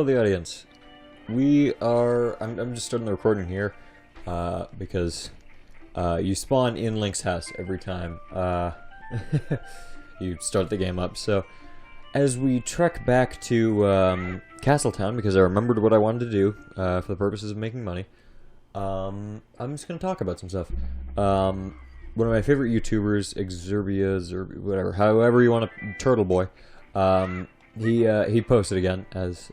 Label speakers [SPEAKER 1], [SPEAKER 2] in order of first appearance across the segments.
[SPEAKER 1] Hello, the audience. I'm just starting the recording here, because, you spawn in Link's house every time, you start the game up. So, as we trek back to, Castletown, because I remembered what I wanted to do, for the purposes of making money, I'm just gonna talk about some stuff. One of my favorite YouTubers, Exerbias, or whatever, however you want to, Turtle Boy, he posted again as,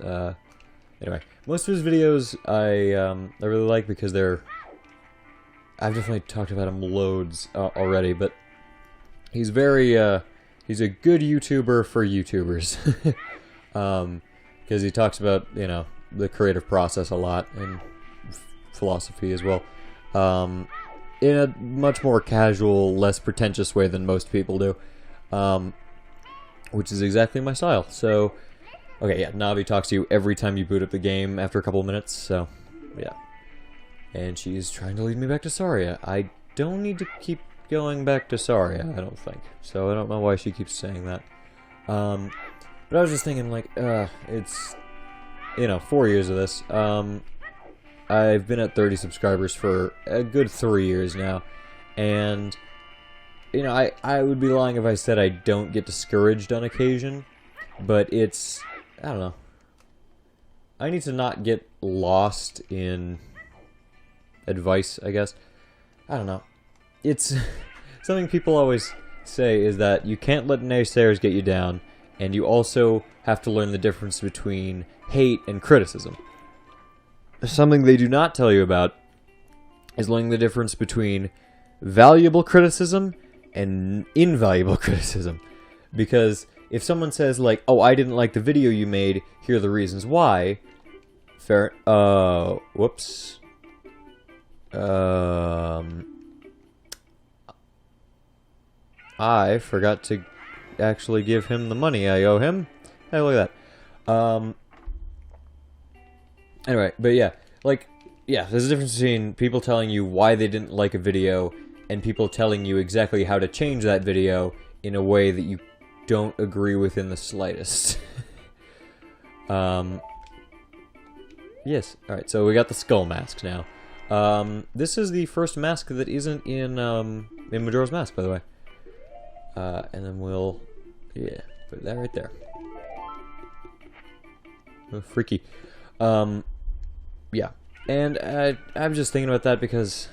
[SPEAKER 1] anyway, most of his videos I really like because I've definitely talked about him loads already, but he's he's a good YouTuber for YouTubers. Because he talks about, you know, the creative process a lot, and philosophy as well, in a much more casual, less pretentious way than most people do, which is exactly my style. So, okay, yeah, Navi talks to you every time you boot up the game after a couple of minutes, so, yeah. And she's trying to lead me back to Saria. I don't need to keep going back to Saria, I don't think. So I don't know why she keeps saying that. But I was just thinking, like, it's, you know, 4 years of this. I've been at 30 subscribers for a good 3 years now, and, you know, I would be lying if I said I don't get discouraged on occasion, but it's, I don't know. I need to not get lost in advice, I guess. I don't know. It's something people always say is that you can't let naysayers get you down, and you also have to learn the difference between hate and criticism. Something they do not tell you about is learning the difference between valuable criticism and invaluable criticism. Because if someone says, like, oh, I didn't like the video you made, here are the reasons why, fair, whoops. I forgot to actually give him the money I owe him. Hey, look at that. Anyway, but yeah, like, yeah, there's a difference between people telling you why they didn't like a video and people telling you exactly how to change that video in a way that you don't agree with in the slightest. Yes, alright, so we got the skull masks now. This is the first mask that isn't in Majora's Mask, by the way. And then we'll, yeah, put that right there. Oh, freaky. Yeah, and I'm just thinking about that because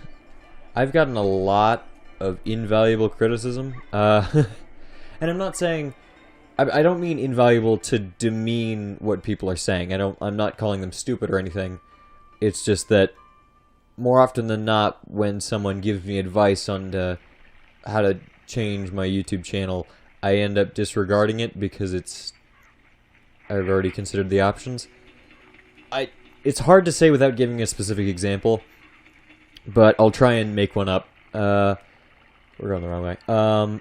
[SPEAKER 1] I've gotten a lot of invaluable criticism, and I'm not saying, I don't mean invaluable to demean what people are saying. I'm not calling them stupid or anything. It's just that more often than not, when someone gives me advice on how to change my YouTube channel, I end up disregarding it because I've already considered the options. It's hard to say without giving a specific example, but I'll try and make one up. We're going the wrong way.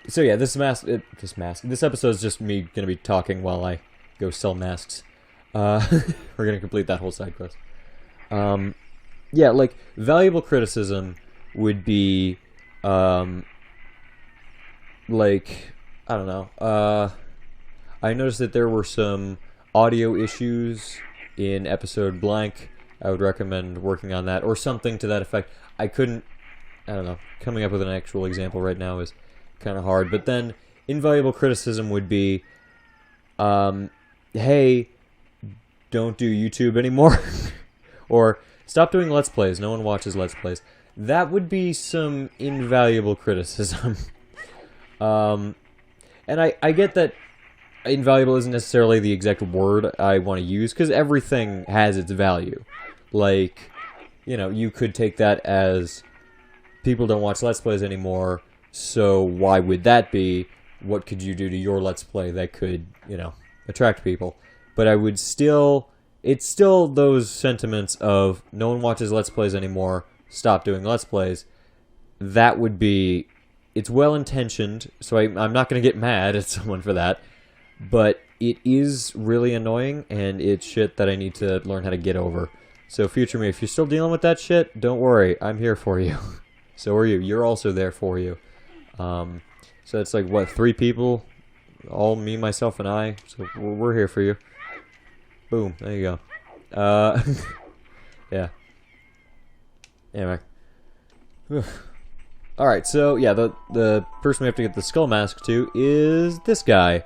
[SPEAKER 1] So yeah, this episode is just me gonna be talking while I go sell masks. We're gonna complete that whole side quest. Yeah, like, valuable criticism would be, like, I don't know, I noticed that there were some audio issues in episode blank. I would recommend working on that, or something to that effect. I don't know, coming up with an actual example right now is kind of hard, but then invaluable criticism would be, hey, don't do YouTube anymore, or stop doing Let's Plays, no one watches Let's Plays. That would be some invaluable criticism. And I get that invaluable isn't necessarily the exact word I want to use, because everything has its value. Like, you know, you could take that as people don't watch Let's Plays anymore, so why would that be? What could you do to your Let's Play that could, you know, attract people? But I would still, it's still those sentiments of no one watches Let's Plays anymore, stop doing Let's Plays. That would be, it's well-intentioned, so I'm not going to get mad at someone for that, but it is really annoying, and it's shit that I need to learn how to get over. So future me, if you're still dealing with that shit, don't worry, I'm here for you. So are you. You're also there for you. So it's like, what, 3 people? All me, myself, and I. So we're here for you. Boom, there you go. Yeah. Anyway. Alright, so, yeah, the person we have to get the skull mask to is this guy.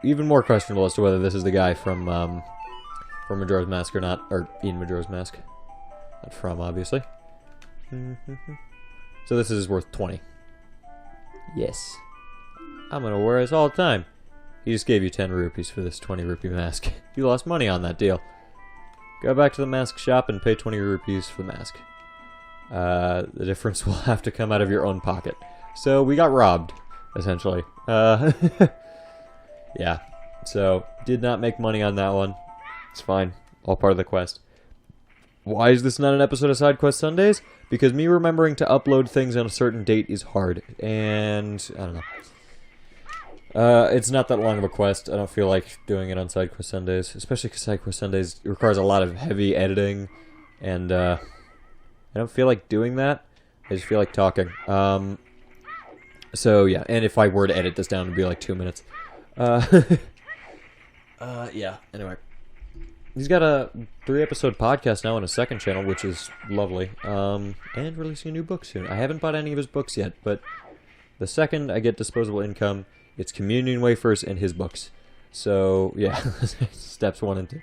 [SPEAKER 1] Even more questionable as to whether this is the guy from Majora's Mask or not. Or in Majora's Mask. Not from, obviously. So this is worth 20. Yes. I'm gonna wear this all the time. He just gave you 10 rupees for this 20 rupee mask. You lost money on that deal. Go back to the mask shop and pay 20 rupees for the mask. The difference will have to come out of your own pocket. So we got robbed, essentially. Yeah. So, did not make money on that one. It's fine. All part of the quest. Why is this not an episode of Side Quest Sundays? Because me remembering to upload things on a certain date is hard. And, I don't know. It's not that long of a quest. I don't feel like doing it on Side Quest Sundays. Especially because Side Quest Sundays requires a lot of heavy editing. And, I don't feel like doing that. I just feel like talking. So, yeah. And if I were to edit this down, it would be like 2 minutes. Yeah, anyway. He's got a 3-episode podcast now on his second channel, which is lovely. And releasing a new book soon. I haven't bought any of his books yet, but the second I get disposable income, it's communion wafers and his books. So, yeah, steps 1 and 2.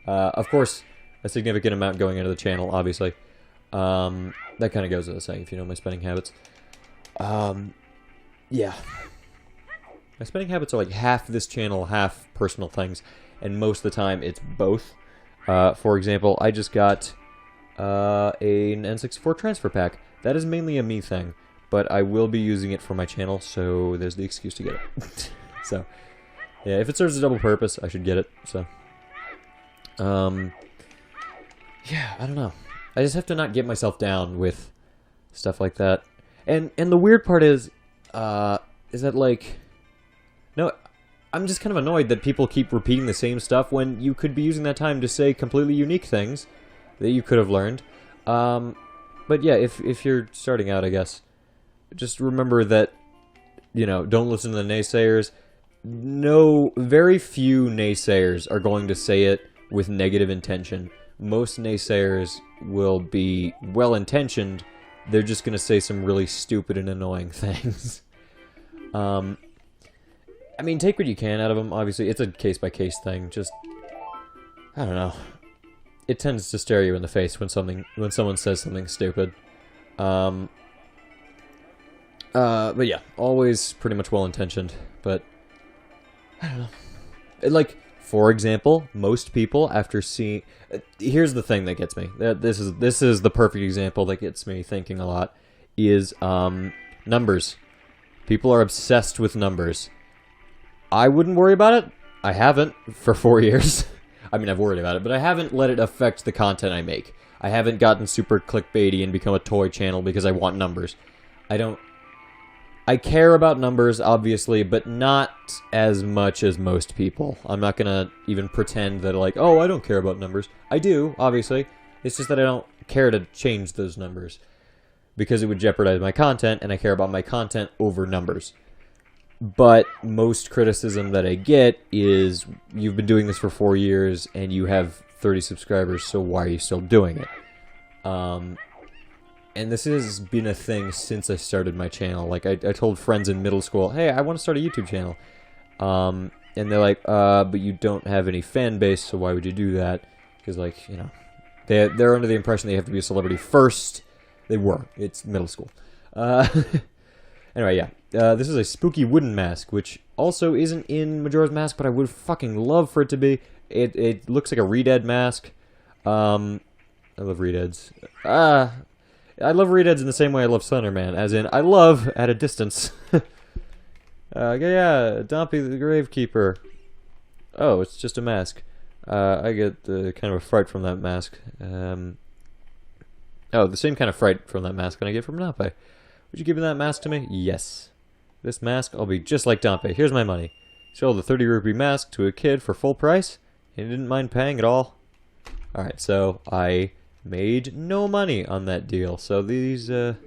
[SPEAKER 1] Of course, a significant amount going into the channel, obviously. That kind of goes without saying, if you know my spending habits. Yeah. My spending habits are like half this channel, half personal things, and most of the time it's both. For example, I just got an N64 transfer pack. That is mainly a me thing, but I will be using it for my channel, so there's the excuse to get it. So, yeah, if it serves a double purpose, I should get it, so. Yeah, I don't know. I just have to not get myself down with stuff like that. And the weird part is that, like... No, I'm just kind of annoyed that people keep repeating the same stuff when you could be using that time to say completely unique things that you could have learned. But yeah, if you're starting out, I guess, just remember that, you know, don't listen to the naysayers. No, very few naysayers are going to say it with negative intention. Most naysayers will be well-intentioned. They're just going to say some really stupid and annoying things. I mean, take what you can out of them, obviously. It's a case-by-case thing, just... I don't know. It tends to stare you in the face when someone says something stupid. But yeah, always pretty much well-intentioned, but... I don't know. Like, for example, most people, after seeing... here's the thing that gets me. This is the perfect example that gets me thinking a lot, is, numbers. People are obsessed with numbers. I wouldn't worry about it. I haven't for 4 years. I mean, I've worried about it, but I haven't let it affect the content I make. I haven't gotten super clickbaity and become a toy channel because I want numbers. I care about numbers, obviously, but not as much as most people. I'm not gonna even pretend that, like, oh, I don't care about numbers. I do, obviously. It's just that I don't care to change those numbers because it would jeopardize my content, and I care about my content over numbers. But most criticism that I get is, you've been doing this for 4 years, and you have 30 subscribers, so why are you still doing it? And this has been a thing since I started my channel. Like, I told friends in middle school, hey, I want to start a YouTube channel. And they're like, but you don't have any fan base, so why would you do that? Because, like, you know, they're under the impression they have to be a celebrity first. They were. It's middle school. Anyway, yeah. This is a spooky wooden mask, which also isn't in Majora's Mask, but I would fucking love for it to be. It looks like a Redead mask. I love Redeads. I love Redeads in the same way I love Slenderman, as in, I love at a distance. Yeah, Dompy the Gravekeeper. Oh, it's just a mask. I get kind of a fright from that mask. Oh, the same kind of fright from that mask that I get from Dompy. Would you give me that mask to me? Yes. This mask, I'll be just like Dompy. Here's my money. Sold the 30 rupee mask to a kid for full price. He didn't mind paying at all. Alright, so I made no money on that deal. So these, it's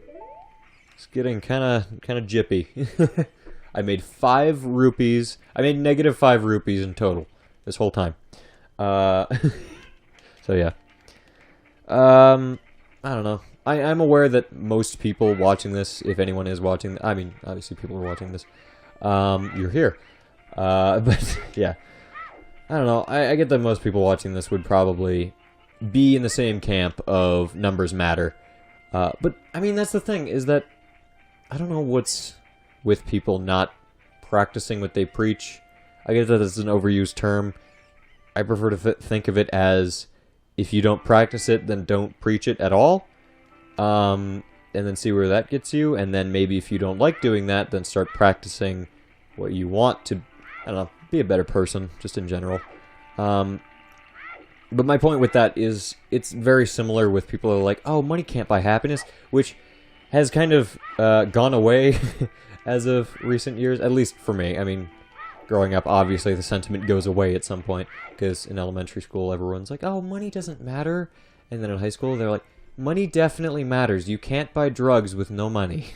[SPEAKER 1] getting kind of jippy. I made 5 rupees. I made negative 5 rupees in total this whole time. So yeah. I don't know. I'm aware that most people watching this, if anyone is watching, I mean, obviously people are watching this, you're here. But, yeah. I don't know. I get that most people watching this would probably be in the same camp of numbers matter. But, I mean, that's the thing, is that I don't know what's with people not practicing what they preach. I get that it's an overused term. I prefer to think of it as, if you don't practice it, then don't preach it at all. And then see where that gets you. And then maybe if you don't like doing that, then start practicing what you want to, I don't know, be a better person, just in general. But my point with that is, it's very similar with people who are like, oh, money can't buy happiness, which has kind of gone away as of recent years, at least for me. I mean, growing up, obviously the sentiment goes away at some point, because in elementary school, everyone's like, oh, money doesn't matter. And then in high school, they're like, money definitely matters. You can't buy drugs with no money.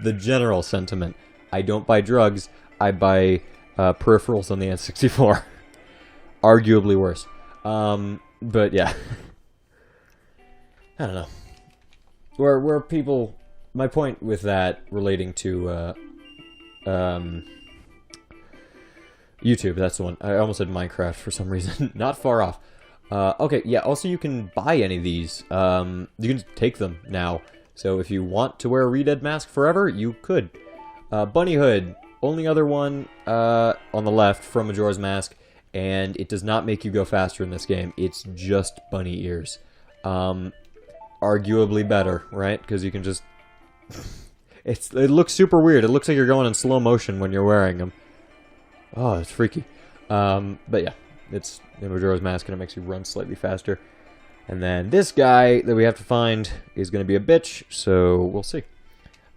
[SPEAKER 1] The general sentiment. I don't buy drugs. I buy peripherals on the N64. Arguably worse. But yeah. I don't know. Where people... My point with that relating to... YouTube, that's the one. I almost said Minecraft for some reason. Not far off. Okay, yeah, also you can buy any of these. You can take them now. So if you want to wear a Re-Dead mask forever, you could. Bunny Hood, only other one on the left from Majora's Mask, and it does not make you go faster in this game. It's just bunny ears. Arguably better, right? Because you can just... it looks super weird. It looks like you're going in slow motion when you're wearing them. Oh, it's freaky. But yeah, it's in Majora's Mask and it makes you run slightly faster. And then this guy that we have to find is going to be a bitch, so we'll see.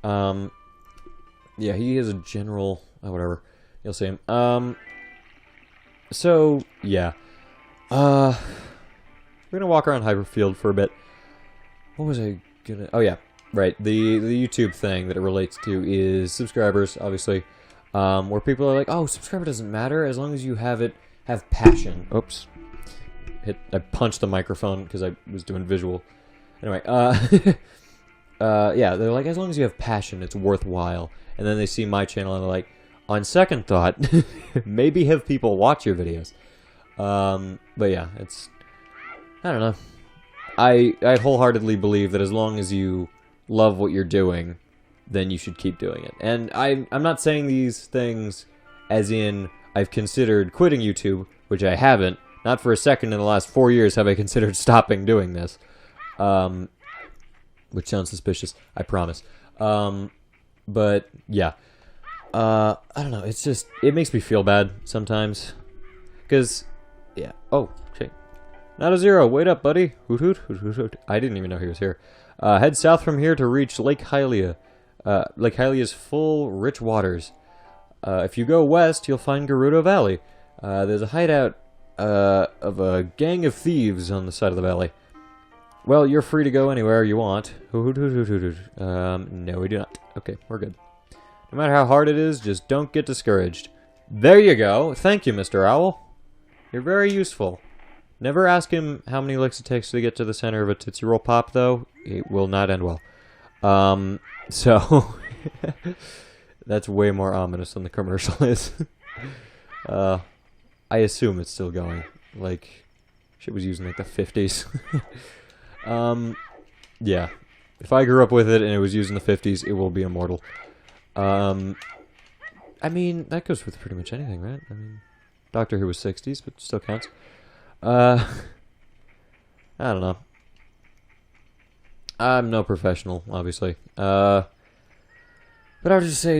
[SPEAKER 1] Yeah, he is a general... Oh, whatever. You'll see him. So, yeah. We're going to walk around Hyrule Field for a bit. What was I gonna... Oh, yeah. Right. The YouTube thing that it relates to is subscribers, obviously. Where people are like, oh, subscriber doesn't matter as long as you have passion. Oops. I punched the microphone because I was doing visual. Anyway, yeah, they're like, as long as you have passion, it's worthwhile. And then they see my channel and they're like, on second thought, maybe have people watch your videos. But yeah, it's, I don't know. I wholeheartedly believe that as long as you love what you're doing, then you should keep doing it. And I'm not saying these things as in I've considered quitting YouTube, which I haven't. Not for a second in the last 4 years have I considered stopping doing this. Which sounds suspicious, I promise. But, yeah. I don't know, it's just, it makes me feel bad sometimes. Because, yeah. Oh, okay. Not a zero, wait up, buddy. Hoot hoot, hoot hoot hoot. I didn't even know he was here. Head south from here to reach Lake Hylia. Lake Hylia's full, rich waters. If you go west, you'll find Gerudo Valley. There's a hideout of a gang of thieves on the side of the valley. Well, you're free to go anywhere you want. No, we do not. Okay, we're good. No matter how hard it is, just don't get discouraged. There you go. Thank you, Mr. Owl. You're very useful. Never ask him how many licks it takes to get to the center of a Tootsie Roll Pop, though. It will not end well. So... That's way more ominous than the commercial is. I assume it's still going. Like, shit was used in, like, the 50s. Yeah. If I grew up with it and it was used in the 50s, it will be immortal. I mean, that goes with pretty much anything, right? I mean, Doctor Who was 60s, but still counts. I don't know. I'm no professional, obviously. But I would just say,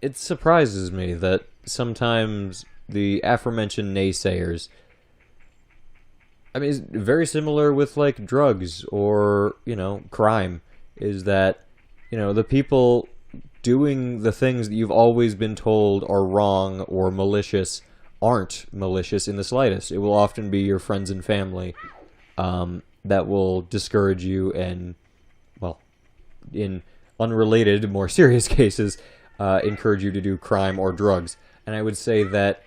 [SPEAKER 1] it surprises me that sometimes the aforementioned naysayers, I mean, it's very similar with, like, drugs or, you know, crime, is that, you know, the people doing the things that you've always been told are wrong or malicious aren't malicious in the slightest. It will often be your friends and family that will discourage you and, well, in unrelated, more serious cases, encourage you to do crime or drugs. and I would say that,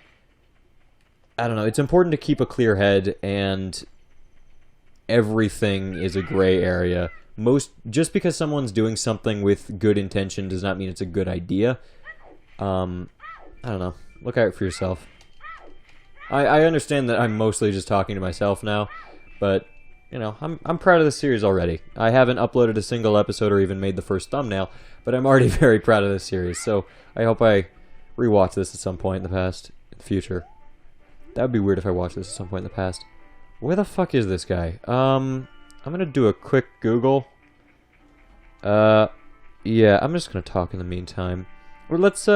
[SPEAKER 1] I don't know, it's important to keep a clear head, and everything is a gray area. Just because someone's doing something with good intention does not mean it's a good idea. I don't know. Look at it for yourself. I understand that I'm mostly just talking to myself now, but, you know, I'm proud of this series already. I haven't uploaded a single episode or even made the first thumbnail, but I'm already very proud of this series, so I hope I rewatch this at some point in the future. That would be weird if I watched this at some point in the past. Where the fuck is this guy? I'm gonna do a quick Google. Yeah, I'm just gonna talk in the meantime. Or let's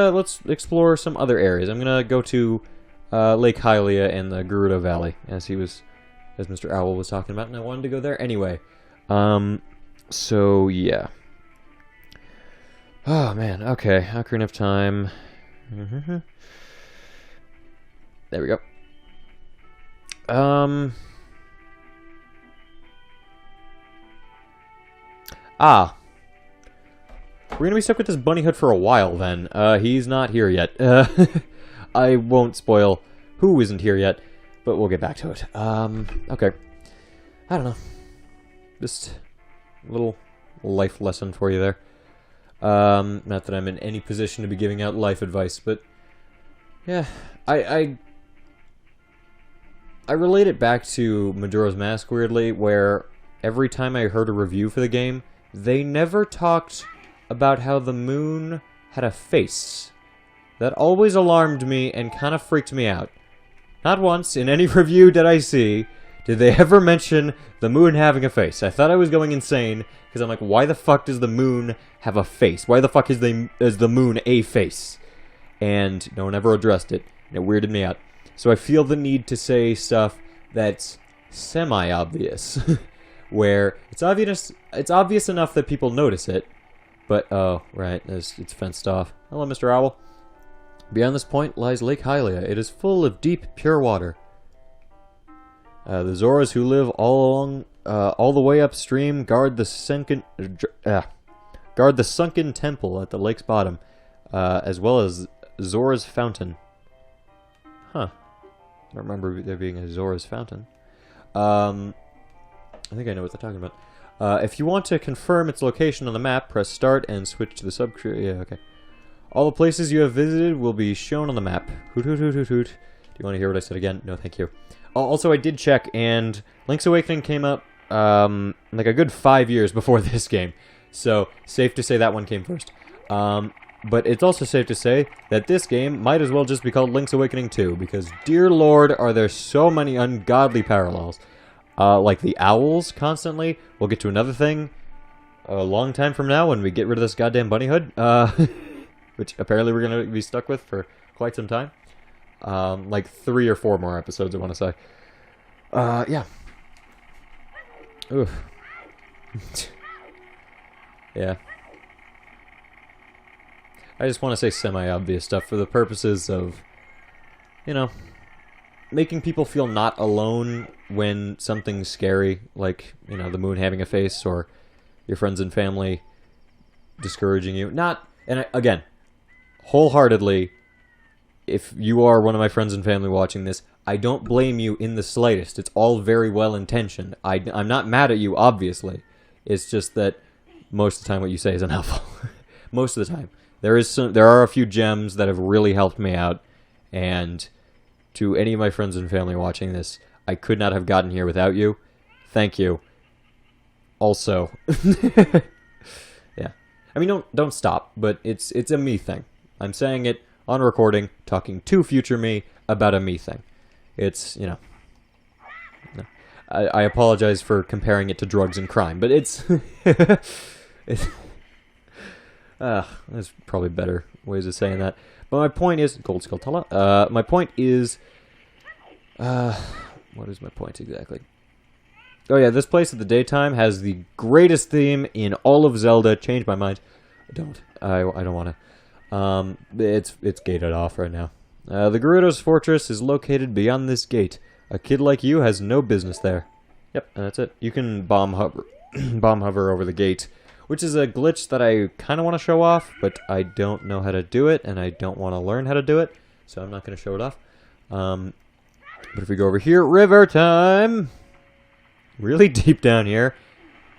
[SPEAKER 1] explore some other areas. I'm gonna go to Lake Hylia and the Gerudo Valley, as Mr. Owl was talking about, and I wanted to go there anyway. So yeah. Oh man, okay. Ocarina of Time. There we go. We're gonna be stuck with this bunny hood for a while then. He's not here yet. I won't spoil who isn't here yet, but we'll get back to it. Okay. I don't know. Just a little life lesson for you there. Not that I'm in any position to be giving out life advice, but yeah, I relate it back to Majora's Mask, weirdly, where every time I heard a review for the game, they never talked about how the moon had a face. That always alarmed me and kind of freaked me out. Not once, in any review did I see, did they ever mention the moon having a face. I thought I was going insane, because I'm like, why the fuck does the moon have a face? Why the fuck is the moon a face? And no one ever addressed it, and it weirded me out. So I feel the need to say stuff that's semi-obvious, where it's obvious enough that people notice it, but, oh, right, it's fenced off. Hello, Mr. Owl. Beyond this point lies Lake Hylia. It is full of deep, pure water. The Zoras who live all the way upstream guard the sunken temple at the lake's bottom, as well as Zora's fountain. Huh. I don't remember there being a Zora's fountain. I think I know what they're talking about. If you want to confirm its location on the map, press start and switch to the subscript. Yeah, okay. All the places you have visited will be shown on the map. Hoot, hoot, hoot, hoot, hoot. Do you want to hear what I said again? No, thank you. Also, I did check, and Link's Awakening came out like a good 5 years before this game. So, safe to say that one came first. But it's also safe to say that this game might as well just be called Link's Awakening 2, because, dear lord, are there so many ungodly parallels. Like the owls, constantly. We'll get to another thing a long time from now when we get rid of this goddamn bunny hood. Which apparently we're going to be stuck with for quite some time. Like 3 or 4 more episodes, I want to say. Yeah. Oof. Yeah. I just want to say semi-obvious stuff for the purposes of, you know, making people feel not alone when something's scary, like, you know, the moon having a face, or your friends and family discouraging you. Again, wholeheartedly, if you are one of my friends and family watching this, I don't blame you in the slightest. It's all very well intentioned. I'm not mad at you, obviously. It's just that most of the time what you say is unhelpful. Most of the time. There are a few gems that have really helped me out, and to any of my friends and family watching this, I could not have gotten here without you. Thank you. Also, yeah. I mean, don't stop, but it's a me thing. I'm saying it on recording, talking to future me about a me thing. It's, you know. No. I apologize for comparing it to drugs and crime, but it's there's probably better ways of saying that. But my point is, Gold Skull Tala. My point is, what is my point exactly? Oh yeah, this place at the daytime has the greatest theme in all of Zelda. Change my mind. I don't want to. It's gated off right now. The Gerudo's fortress is located beyond this gate. A kid like you has no business there. Yep, and that's it. You can bomb hover over the gate, which is a glitch that I kind of want to show off, but I don't know how to do it, and I don't want to learn how to do it. so I'm not going to show it off. But if we go over here, river time! Really deep down here.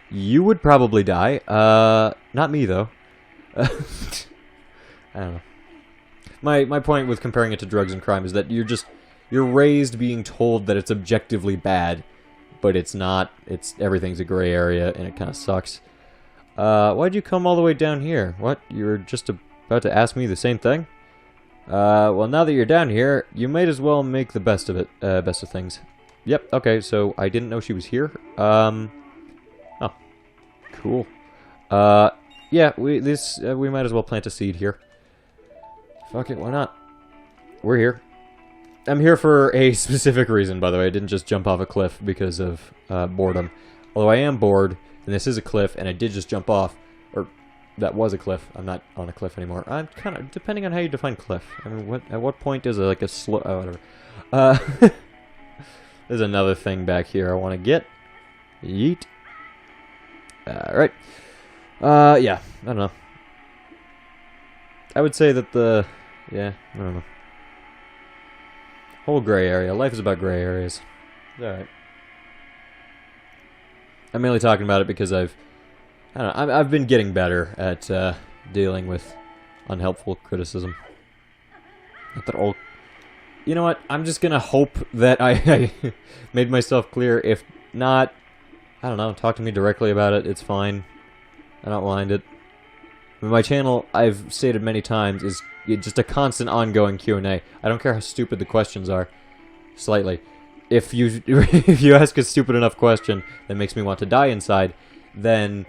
[SPEAKER 1] You would probably die. Not me, though. I don't know. My point with comparing it to drugs and crime is that you're raised being told that it's objectively bad, but it's not. Everything's a gray area, and it kind of sucks. Why'd you come all the way down here? What? You were just about to ask me the same thing? Well, now that you're down here, you might as well make the best of it. Best of things. Yep, okay, so I didn't know she was here. Oh. Cool. Yeah, we might as well plant a seed here. Fuck it, why not? We're here. I'm here for a specific reason, by the way. I didn't just jump off a cliff because of boredom. Although I am bored, and this is a cliff, and I did just jump off. Or, that was a cliff. I'm not on a cliff anymore. I'm kind of, depending on how you define cliff. I mean, at what point is it like a slow... Oh, whatever. There's another thing back here I want to get. Yeet. Alright. Yeah, I don't know. I would say that yeah, I don't know. Whole gray area. Life is about gray areas. Alright. I'm mainly talking about it because I don't know, I've been getting better at dealing with unhelpful criticism. Not that all... You know what? I'm just gonna hope that I made myself clear. If not, I don't know, talk to me directly about it. It's fine. I don't mind it. I mean, my channel, I've stated many times, is just a constant ongoing Q&A. I don't care how stupid the questions are. Slightly. If you if you ask a stupid enough question that makes me want to die inside, then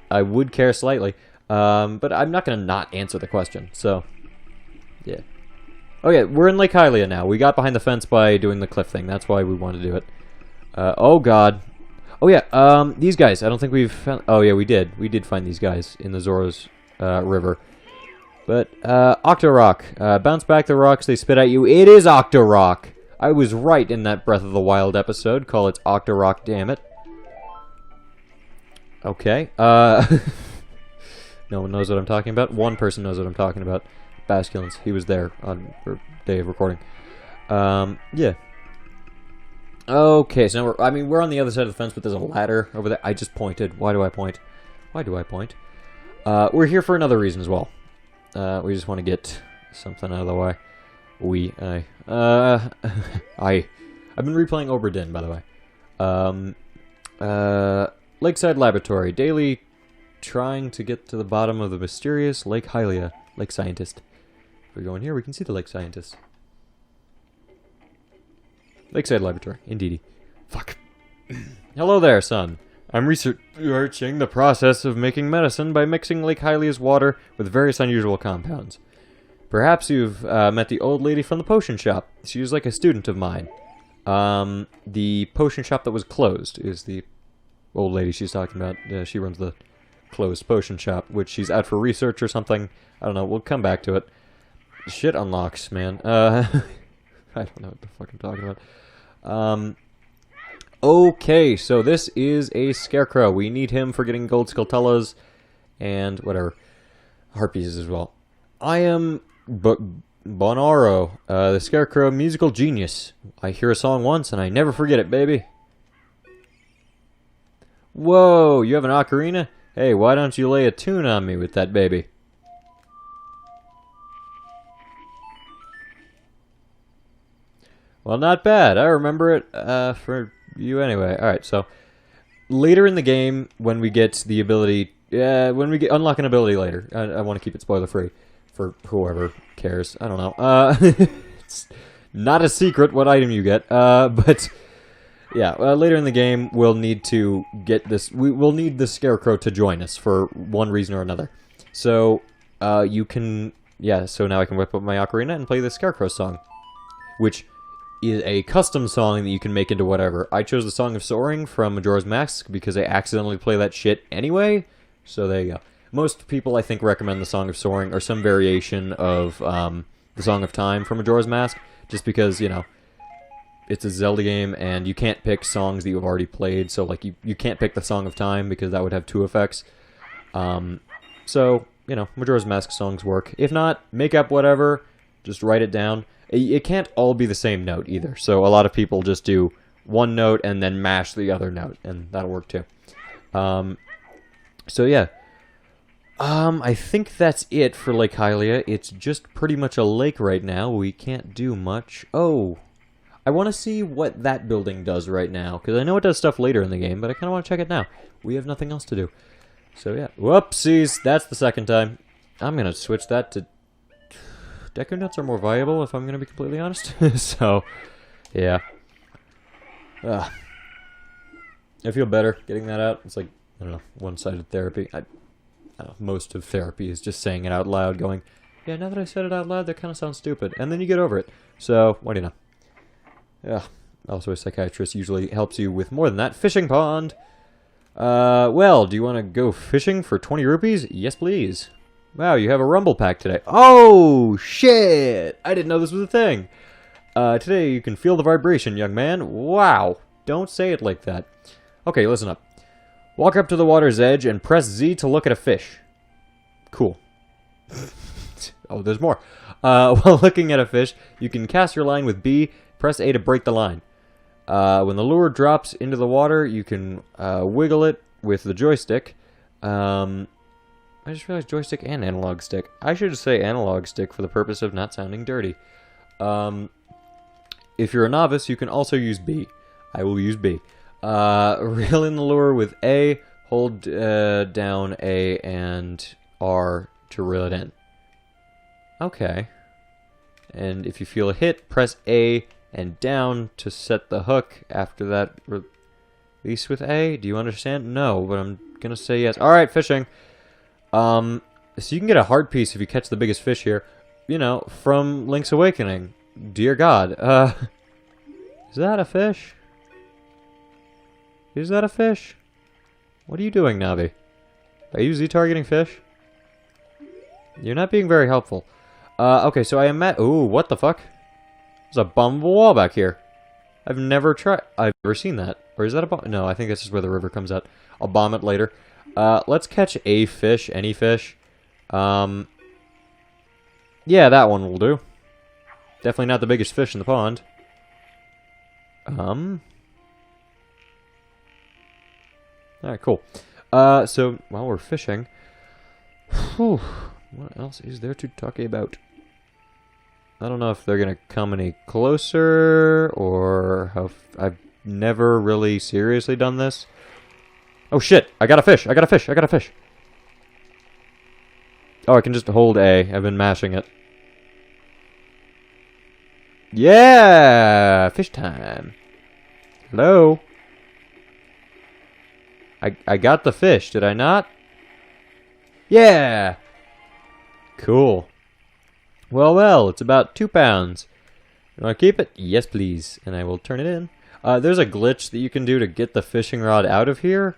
[SPEAKER 1] I would care slightly. But I'm not going to not answer the question, so... Yeah. Okay, we're in Lake Hylia now. We got behind the fence by doing the cliff thing. That's why we wanted to do it. Oh, God. Oh, yeah, these guys. I don't think we've found... Oh, yeah, we did. We did find these guys in the Zora's River. But, Octorock. Bounce back the rocks they spit at you. It is Octorock! I was right in that Breath of the Wild episode. Call it Octorock, damn it. Okay. No one knows what I'm talking about. One person knows what I'm talking about. Basculins. He was there on day of recording. Yeah. Okay, so now we're on the other side of the fence, but there's a ladder over there. I just pointed. Why do I point? Why do I point? We're here for another reason as well. We just want to get something out of the way. I've been replaying Oberdin, by the way. Lakeside Laboratory. Daily trying to get to the bottom of the mysterious Lake Hylia. Lake Scientist. If we go in here, we can see the Lake Scientist. Lakeside Laboratory. Indeedy. Fuck. Hello there, son. I'm researching the process of making medicine by mixing Lake Hylia's water with various unusual compounds. Perhaps you've met the old lady from the potion shop. She was like a student of mine. The potion shop that was closed is the old lady she's talking about. She runs the closed potion shop, which she's out for research or something. I don't know. We'll come back to it. Shit unlocks, man. I don't know what the fuck I'm talking about. Okay, so this is a scarecrow. We need him for getting gold skulltulas and whatever. Heart pieces as well. I am Bonaro, the scarecrow musical genius. I hear a song once and I never forget it, baby. Whoa, you have an ocarina? Hey, why don't you lay a tune on me with that baby? Well, not bad. I remember it for you anyway. Alright, so later in the game, when we get the ability... when we unlock an ability later. I want to keep it spoiler-free for whoever cares. I don't know. It's not a secret what item you get. But, yeah, later in the game, we'll need to get this... We'll need the Scarecrow to join us for one reason or another. So, you can... Yeah, so now I can whip up my ocarina and play the Scarecrow song. Which is a custom song that you can make into whatever. I chose the Song of Soaring from Majora's Mask because I accidentally play that shit anyway. So there you go. Most people, I think, recommend the Song of Soaring or some variation of the Song of Time from Majora's Mask, just because, you know, it's a Zelda game and you can't pick songs that you've already played, so like you can't pick the Song of Time because that would have two effects. So, you know, Majora's Mask songs work. If not, make up whatever. Just write it down. It can't all be the same note either. So a lot of people just do one note and then mash the other note, and that'll work too. So yeah. I think that's it for Lake Hylia. It's just pretty much a lake right now. We can't do much. Oh, I want to see what that building does right now, because I know it does stuff later in the game, but I kind of want to check it now. We have nothing else to do. So yeah. Whoopsies, that's the second time. I'm going to switch that to... Deku nuts are more viable, if I'm going to be completely honest. So, yeah. I feel better getting that out. It's like, I don't know, one-sided therapy. I don't know, most of therapy is just saying it out loud, going, yeah, now that I said it out loud, that kind of sounds stupid. And then you get over it. So, what do you know? Yeah. Also, a psychiatrist usually helps you with more than that. Fishing pond! Well, do you want to go fishing for 20 rupees? Yes, please. Wow, you have a rumble pack today. Oh, shit! I didn't know this was a thing. Today you can feel the vibration, young man. Wow. Don't say it like that. Okay, listen up. Walk up to the water's edge and press Z to look at a fish. Cool. Oh, there's more. While looking at a fish, you can cast your line with B, press A to break the line. When the lure drops into the water, you can wiggle it with the joystick. I just realized joystick and analog stick. I should just say analog stick for the purpose of not sounding dirty. If you're a novice, you can also use B. I will use B. Reel in the lure with A, hold down A and R to reel it in. Okay. And if you feel a hit, press A and down to set the hook. After that, release with A. Do you understand? No, but I'm gonna say yes. Alright, fishing. So you can get a heart piece if you catch the biggest fish here. You know, from Link's Awakening. Dear God. Is that a fish? Is that a fish? What are you doing, Navi? Are you Z-targeting fish? You're not being very helpful. Okay, so I am at... Ooh, what the fuck? There's a bomb of a wall back here. I've never seen that. Or is that a bomb? No, I think this is where the river comes out. I'll bomb it later. Let's catch a fish, any fish. Yeah, that one will do. Definitely not the biggest fish in the pond. Alright, cool. So, while we're fishing... Whew, what else is there to talk about? I don't know if they're gonna come any closer, or how... I've never really seriously done this. Oh shit! I got a fish! I got a fish! I got a fish! Oh, I can just hold A. I've been mashing it. Yeah! Fish time! Hello? I got the fish, did I not? Yeah! Cool. Well, well, it's about 2 pounds. You want to keep it? Yes, please. And I will turn it in. There's a glitch that you can do to get the fishing rod out of here.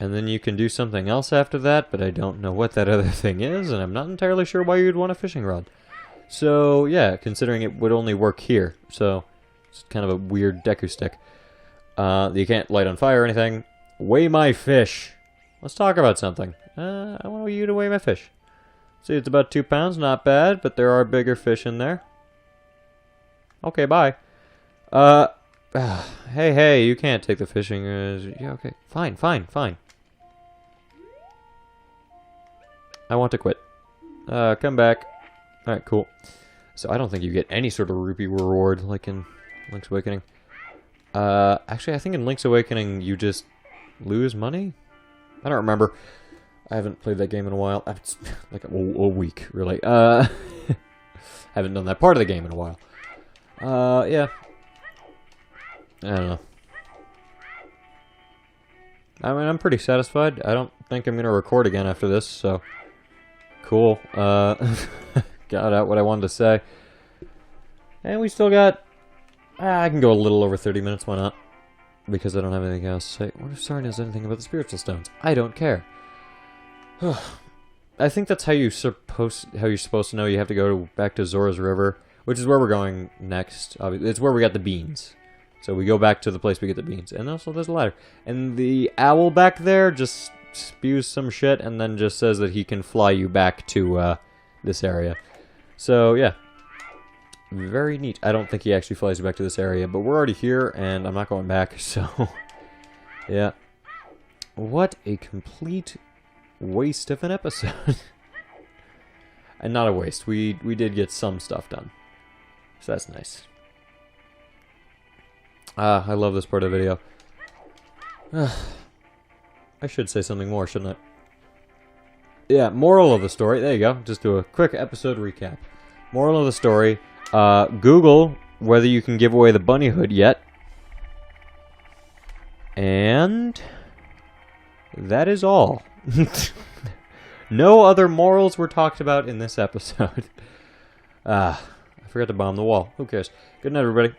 [SPEAKER 1] And then you can do something else after that, but I don't know what that other thing is, and I'm not entirely sure why you'd want a fishing rod. So, yeah, considering it would only work here. So, it's kind of a weird Deku stick. You can't light on fire or anything. Weigh my fish. Let's talk about something. I want you to weigh my fish. See, it's about 2 pounds, not bad, but there are bigger fish in there. Okay, bye. Hey, you can't take the fishing. Yeah, okay. Fine. I want to quit. Come back. Alright, cool. So I don't think you get any sort of rupee reward like in Link's Awakening. Actually, I think in Link's Awakening you just lose money? I don't remember. I haven't played that game in a while. It's like a week, really. Haven't done that part of the game in a while. Yeah. I don't know. I mean, I'm pretty satisfied. I don't think I'm going to record again after this, so... Cool. Got out what I wanted to say. And we still got... I can go a little over 30 minutes, why not? Because I don't have anything else to say. What if Sari knows anything about the spiritual stones? I don't care. I think that's how you're supposed to know. You have to go back to Zora's River, which is where we're going next. It's where we got the beans. So we go back to the place we get the beans. And also there's a ladder. And the owl back there just spews some shit and then just says that he can fly you back to this area. So, yeah. very neat. I don't think he actually flies you back to this area, but we're already here, and I'm not going back, so... yeah. What a complete waste of an episode. And not a waste. We did get some stuff done. So that's nice. I love this part of the video. I should say something more, shouldn't I? Yeah, moral of the story. There you go. Just do a quick episode recap. Moral of the story. Google whether you can give away the bunny hood yet. And that is all. No other morals were talked about in this episode. I forgot to bomb the wall. Who cares? Good night, everybody.